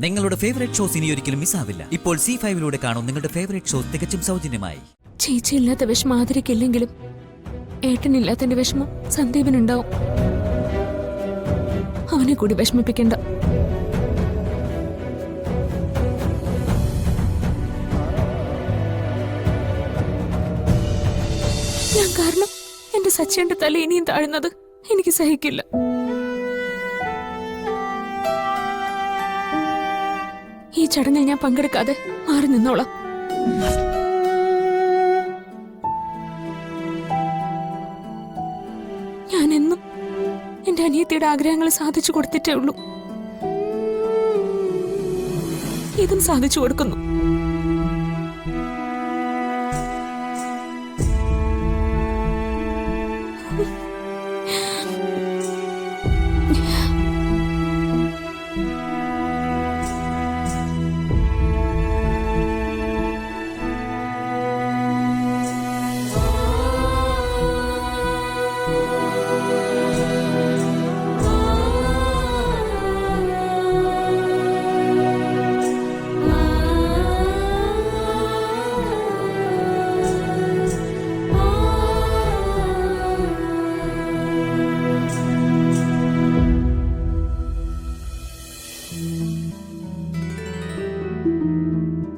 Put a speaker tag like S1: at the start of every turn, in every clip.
S1: നിങ്ങളുടെ favourite shows ഇനി ഒരിക്കലും മിസ്സാവില്ല. ഇപ്പോൾ C5 കാണും നിങ്ങളുടെ ഫേവറേറ്റ് ഷോസ് തികച്ചും സൗജന്യമായി.
S2: ചേച്ചിയില്ലാത്ത വിഷമം ആദരിക്കില്ലെങ്കിലും ഏട്ടനില്ലാത്തതിന്റെ വിഷമം സന്ദീപിനുണ്ടാവും. അവനെ കൂടി വിഷമിപ്പിക്കണ്ട. ഞാൻ കാരണം എന്റെ സച്ചിയുടെ തല ഇനിയും താഴുന്നത് എനിക്ക് സഹിക്കില്ല. ഈ ചടങ്ങിൽ ഞാൻ പങ്കെടുക്കാതെ മാറി നിന്നോളാം. ഞാൻ എന്നും എന്റെ അനിയത്തിയുടെ ആഗ്രഹങ്ങൾ സാധിച്ചു കൊടുത്തിട്ടേ ഉള്ളൂ. ഇതും സാധിച്ചു കൊടുക്കുന്നു.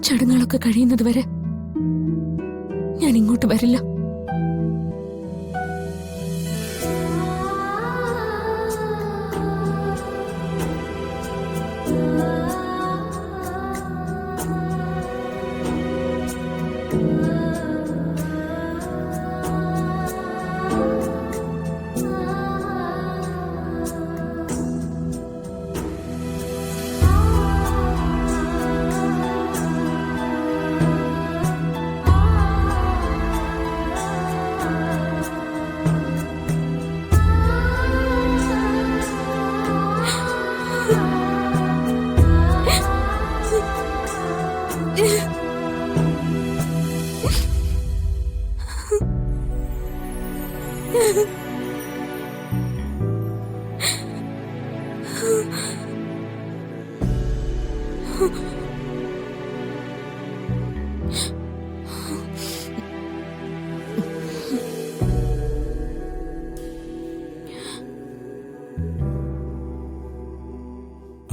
S2: ചടങ്ങുകളൊക്കെ കഴിയുന്നത് വരെ ഞാൻ ഇങ്ങോട്ട് വരില്ല.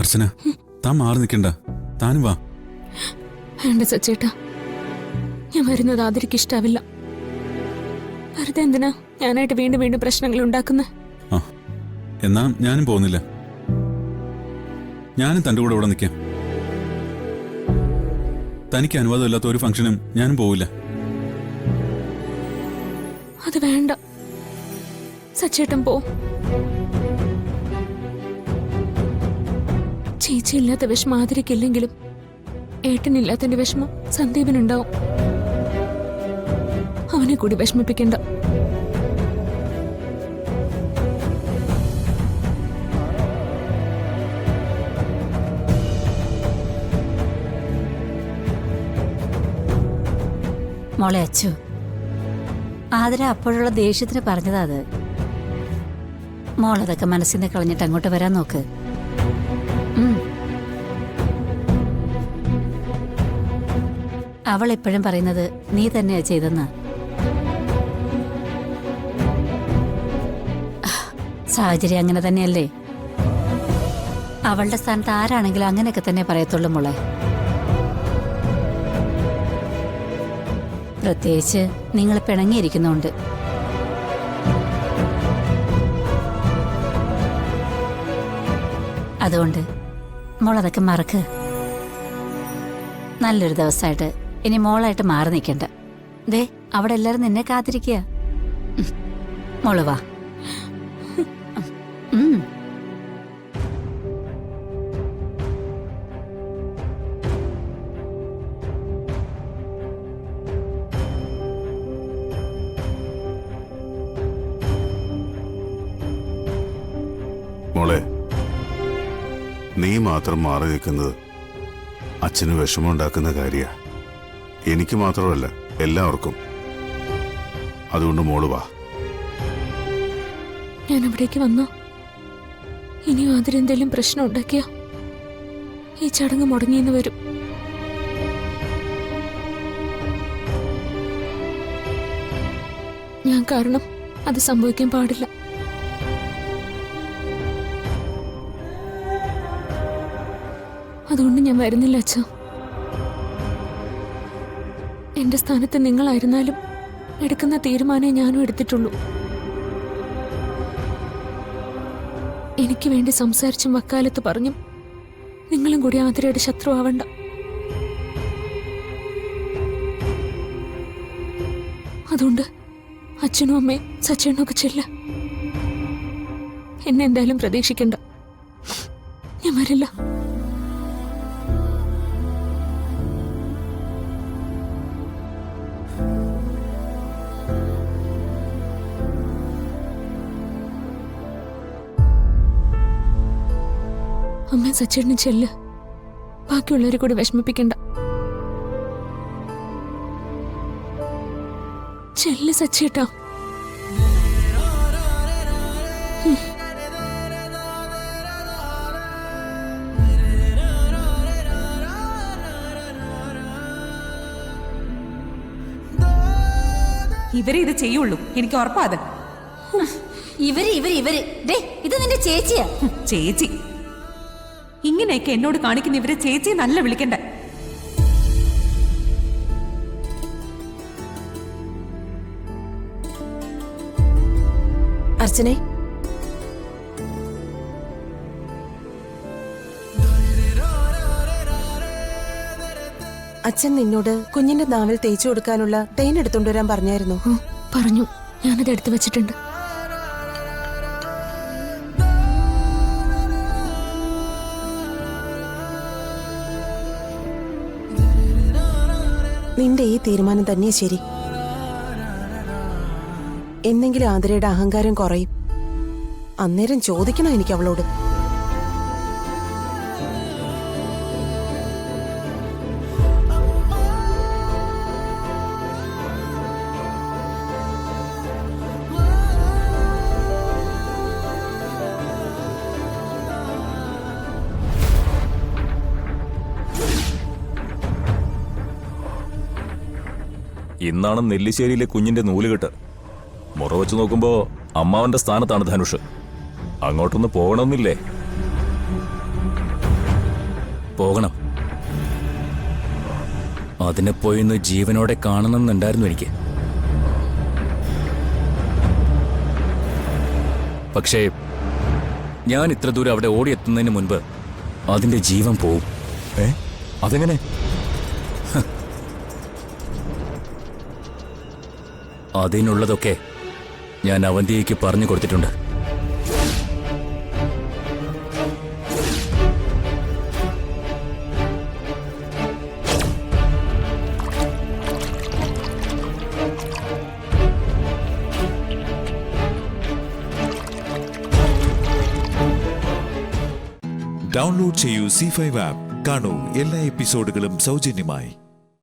S3: അർച്ചന, താൻ മാറി നിൽക്കണ്ട, താനും വാ.
S2: വേണ്ട സച്ചേട്ടാ, ഞാൻ വരുന്നത് ആദരിക്ക് ഇഷ്ടാവില്ല. വെറുതെ എന്തിനാ ഞാനായിട്ട് വീണ്ടും വീണ്ടും പ്രശ്നങ്ങൾ ഉണ്ടാക്കുന്നത്?
S3: ആ, എന്നാ ഞാനും പോകുന്നില്ല. ഞാനും തൻ്റെ കൂടെ ഇവിടെ നിൽക്കാം. തനിക്ക് അനുവാദമില്ലാത്ത ഒരു ഫംഗ്ഷനും ഞാനും പോവില്ല.
S2: അത് വേണ്ട സച്ചേട്ടൻ, പോ. ചേച്ചിയില്ലാത്ത വിഷമം ആദരിക്കില്ലെങ്കിലും ഏട്ടനില്ലാത്തതിന്റെ വിഷമം സന്ദീപിനുണ്ടാവും. അവനെ കൂടി വിഷമിപ്പിക്കണ്ട.
S4: മോളെ അച്ചു, ആതിര അപ്പോഴുള്ള ദേഷ്യത്തിന് പറഞ്ഞതാ അത്. മോളതൊക്കെ മനസ്സിൽ നിന്ന് കളഞ്ഞിട്ട് അങ്ങോട്ട് വരാൻ നോക്ക്. അവൾ എപ്പോഴും പറയുന്നത് നീ തന്നെയാ ചെയ്തെന്ന്. സാഹചര്യം അങ്ങനെ തന്നെയല്ലേ? അവളുടെ സ്ഥാനത്ത് ആരാണെങ്കിലും അങ്ങനെയൊക്കെ തന്നെ പറയത്തുള്ളൂ മോളെ. പ്രത്യേകിച്ച് നിങ്ങൾ പിണങ്ങിയിരിക്കുന്നുണ്ട്. അതുകൊണ്ട് മോളതൊക്കെ മറക്ക്. നല്ലൊരു ദിവസമായിട്ട് ഇനി മോളായിട്ട് മാറി നിൽക്കണ്ട. ദേ, അവിടെ എല്ലാരും നിന്നെ കാത്തിരിക്കുക. മോള് വാ.
S5: മോളെ, നീ മാത്രം മാറി നിൽക്കുന്നത് അച്ഛന് വിഷമമുണ്ടാക്കുന്ന കാര്യ. എനിക്ക് മാത്രമല്ല, എല്ലാവർക്കും. അതുകൊണ്ട് മോള് വാ.
S2: ഞാൻ അവിടേക്ക് വന്നോ? ഇനിയും അതിലെന്തെങ്കിലും പ്രശ്നം ഉണ്ടാക്കിയ ഈ ചടങ്ങ് മുടങ്ങിയെന്ന് വരും. ഞാൻ കാരണം അത് സംഭവിക്കാൻ പാടില്ല. അതുകൊണ്ട് ഞാൻ വരുന്നില്ല അച്ഛാ. എന്റെ സ്ഥാനത്ത് നിങ്ങളായിരുന്നാലും എടുക്കുന്ന തീരുമാനമേ ഞാനും എടുത്തിട്ടുള്ളൂ. എനിക്ക് വേണ്ടി സംസാരിച്ചും വക്കാലത്ത് പറഞ്ഞും നിങ്ങളും കൂടി ആതിരയുടെ ശത്രു ആവണ്ട. അതുകൊണ്ട് അച്ഛനും അമ്മയും സച്ചേനും ഒക്കെ ചെല്ല. എന്നെ എന്തായാലും പ്രതീക്ഷിക്കണ്ട. ഞാൻ വരില്ല. അമ്മ സച്ചേട്ടനും ചെല്ല്. ബാക്കിയുള്ളവരെ കൂടി വിഷമിപ്പിക്കണ്ട. ചെല്ല് സച്ചേട്ടാ.
S6: ഇവരെ ഇത് ചെയ്യുള്ളൂ, എനിക്ക് ഉറപ്പാത്.
S4: ഇവര് ദേ ഇത് നിന്റെ ചേച്ചിയാ.
S6: ചേച്ചി ഇങ്ങനെയൊക്കെ എന്നോട് കാണിക്കുന്ന ഇവരെ ചേച്ചി നല്ല വിളിക്കണ്ട.
S7: അർച്ചനെ, അച്ഛൻ നിന്നോട് കുഞ്ഞിന്റെ നാവിൽ തേച്ചു കൊടുക്കാനുള്ള തേൻ എടുത്തുകൊണ്ടുവരാൻ പറഞ്ഞായിരുന്നു.
S2: പറഞ്ഞു. ഞാനത് എടുത്തു വെച്ചിട്ടുണ്ട്.
S7: നിന്റെ ഈ തീരുമാനം തന്നെ ശരി. എന്നെങ്കിലും ആതിരയുടെ അഹങ്കാരം കുറയും. അന്നേരം ചോദിക്കണം എനിക്ക് അവളോട്.
S8: ഇന്നാണ് നെല്ലിശ്ശേരിയിലെ കുഞ്ഞിന്റെ നൂലുകെട്ട്. മുറ വെച്ച് നോക്കുമ്പോ അമ്മാവന്റെ സ്ഥാനത്താണ് ധനുഷ്. അങ്ങോട്ടൊന്ന് പോകണമെന്നില്ലേ?
S9: പോകണം. അതിനെ പോയിന്ന് ജീവനോടെ കാണണമെന്നുണ്ടായിരുന്നു എനിക്ക്. പക്ഷേ ഞാൻ ഇത്ര ദൂരം അവിടെ ഓടിയെത്തുന്നതിന് മുൻപ് അതിന്റെ ജീവൻ പോവും.
S8: അതെങ്ങനെ?
S9: അതിനുള്ളതൊക്കെ ഞാൻ അവന്തിയേക്ക് പറഞ്ഞു കൊടുത്തിട്ടുണ്ട്.
S10: ഡൗൺലോഡ് ചെയ്യൂ C5 ആപ്പ്. കാണൂ എല്ലാ എപ്പിസോഡുകളും സൗജന്യമായി.